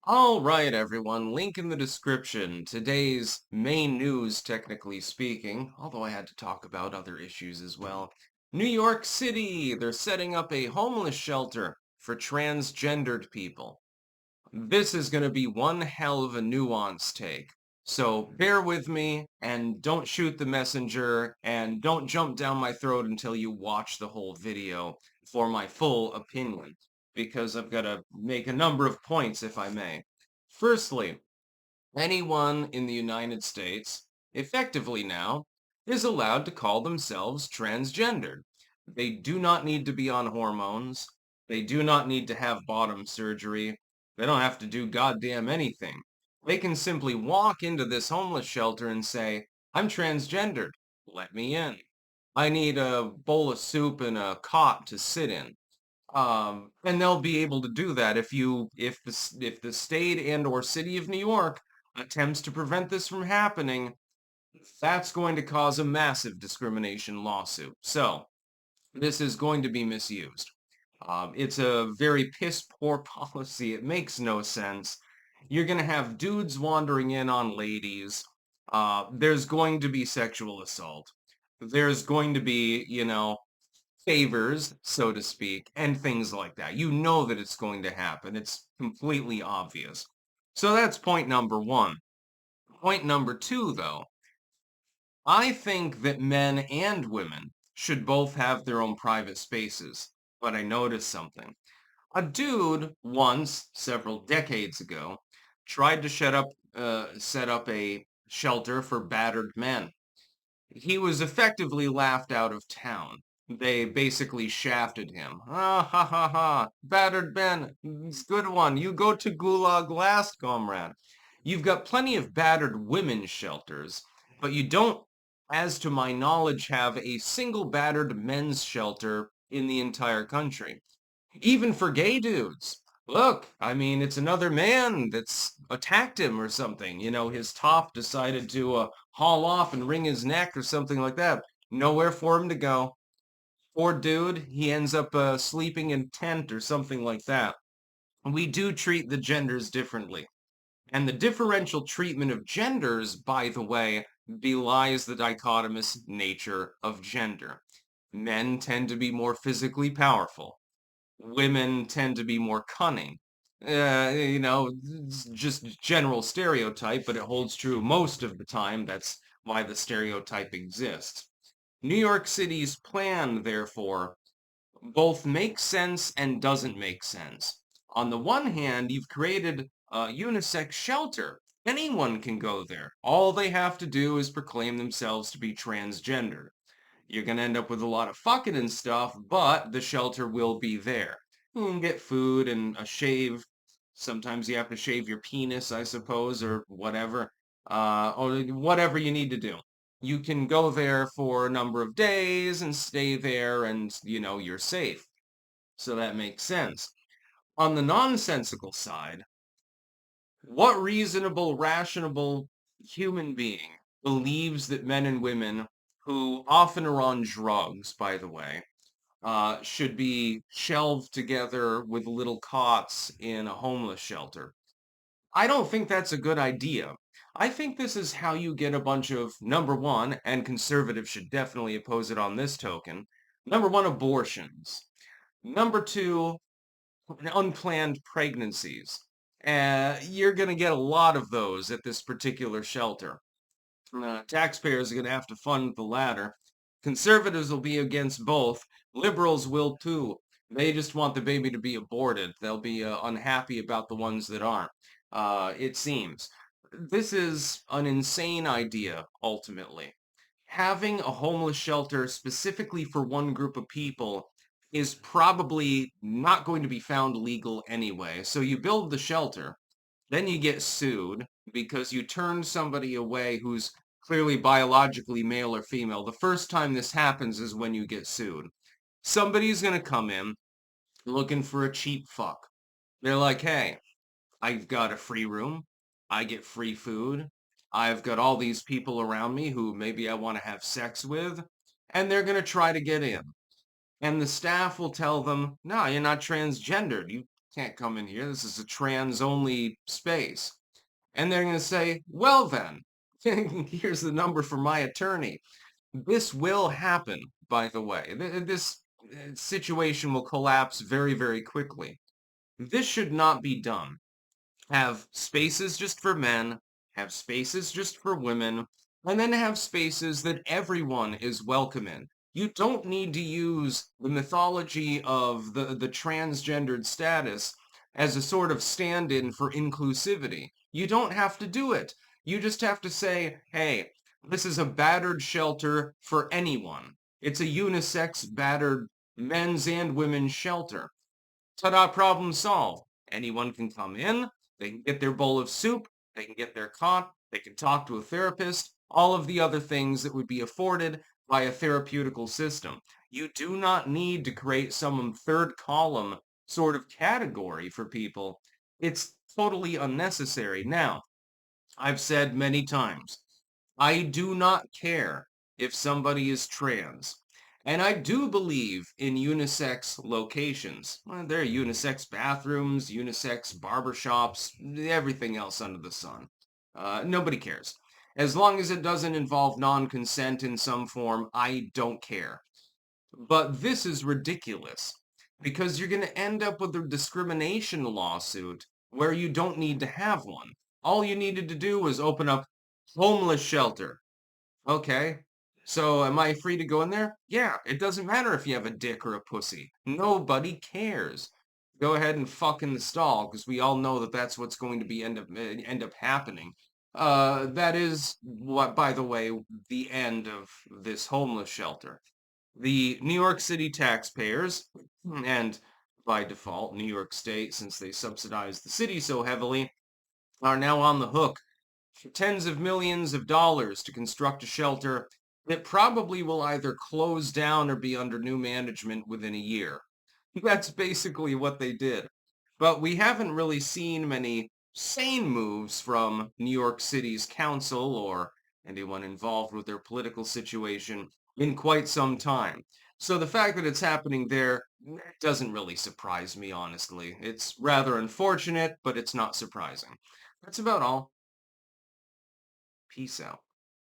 All right, everyone. Link in the description. Today's main news, technically speaking, although I had to talk about other issues as well. New York City, they're setting up a homeless shelter for transgendered people. This is going to be one hell of a nuanced take. So bear with me and don't shoot the messenger and don't jump down my throat until you watch the whole video for my full opinion, because I've got to make a number of points if I may. Firstly, anyone in the United States, effectively now, is allowed to call themselves transgendered. They do not need to be on hormones. They do not need to have bottom surgery. They don't have to do goddamn anything. They can simply walk into this homeless shelter and say, I'm transgendered. Let me in. I need a bowl of soup and a cot to sit in. And they'll be able to do that if the state and or city of New York attempts to prevent this from happening. That's going to cause a massive discrimination lawsuit. So this is going to be misused. It's a very piss poor policy. It makes no sense. You're going to have dudes wandering in on ladies. There's going to be sexual assault. There's going to be, favors, so to speak, and things like that. You know that it's going to happen. It's completely obvious. So that's point number one. Point number two, though, I think that men and women should both have their own private spaces. But I noticed something. A dude once, several decades ago, tried to set up a shelter for battered men. He was effectively laughed out of town. They basically shafted him. Ah, ha, ha, ha. Battered Ben. It's a good one. You go to Gulag last, comrade. You've got plenty of battered women's shelters, but you don't, as to my knowledge, have a single battered men's shelter in the entire country. Even for gay dudes. Look, I mean, it's another man that's attacked him or something. His top decided to haul off and wring his neck or something like that. Nowhere for him to go. Poor dude, he ends up sleeping in tent or something like that. We do treat the genders differently. And the differential treatment of genders, by the way, belies the dichotomous nature of gender. Men tend to be more physically powerful. Women tend to be more cunning. It's just general stereotype, but it holds true most of the time. That's why the stereotype exists. New York City's plan, therefore, both makes sense and doesn't make sense. On the one hand, you've created a unisex shelter. Anyone can go there. All they have to do is proclaim themselves to be transgender. You're going to end up with a lot of fucking and stuff, but the shelter will be there. You can get food and a shave. Sometimes you have to shave your penis, I suppose, or whatever. Or whatever you need to do. You can go there for a number of days and stay there and, you're safe. So that makes sense. On the nonsensical side, what reasonable, rational human being believes that men and women, who often are on drugs, by the way, should be shelved together with little cots in a homeless shelter? I don't think that's a good idea. I think this is how you get a bunch of, number one, and conservatives should definitely oppose it on this token, number one, abortions. Number two, unplanned pregnancies. You're going to get a lot of those at this particular shelter. Taxpayers are going to have to fund the latter. Conservatives will be against both. Liberals will too. They just want the baby to be aborted. They'll be unhappy about the ones that aren't, it seems. This is an insane idea, ultimately. Having a homeless shelter specifically for one group of people is probably not going to be found legal anyway. So you build the shelter, then you get sued because you turn somebody away who's clearly biologically male or female. The first time this happens is when you get sued. Somebody's going to come in looking for a cheap fuck. They're like, hey, I've got a free room. I get free food. I've got all these people around me who maybe I want to have sex with. And they're going to try to get in. And the staff will tell them, no, you're not transgendered. You Can't come in here. This is a trans-only space. And they're going to say, well then, here's the number for my attorney. This will happen, by the way. This situation will collapse very, very quickly. This should not be done. Have spaces just for men, have spaces just for women, and then have spaces that everyone is welcome in. You don't need to use the mythology of the transgendered status as a sort of stand-in for inclusivity. You don't have to do it. You just have to say, hey, this is a battered shelter for anyone. It's a unisex battered men's and women's shelter. Ta-da, problem solved. Anyone can come in, they can get their bowl of soup, they can get their cot, they can talk to a therapist, all of the other things that would be afforded by a therapeutical system. You do not need to create some third column sort of category for people. It's totally unnecessary. Now, I've said many times, I do not care if somebody is trans. And I do believe in unisex locations. Well, there are unisex bathrooms, unisex barbershops, everything else under the sun. Nobody cares. As long as it doesn't involve non-consent in some form, I don't care. But this is ridiculous because you're going to end up with a discrimination lawsuit where you don't need to have one. All you needed to do was open up homeless shelter. Okay. So am I free to go in there? Yeah, it doesn't matter if you have a dick or a pussy. Nobody cares. Go ahead and fuck in the stall because we all know that that's what's going to be end up happening. That is what, by the way, the end of this homeless shelter. The New York City taxpayers, and by default, New York State, since they subsidize the city so heavily, are now on the hook for tens of millions of dollars to construct a shelter that probably will either close down or be under new management within a year. That's basically what they did. But we haven't really seen many sane moves from New York City's council or anyone involved with their political situation in quite some time. So the fact that it's happening there doesn't really surprise me, honestly. It's rather unfortunate, but it's not surprising. That's about all. Peace out.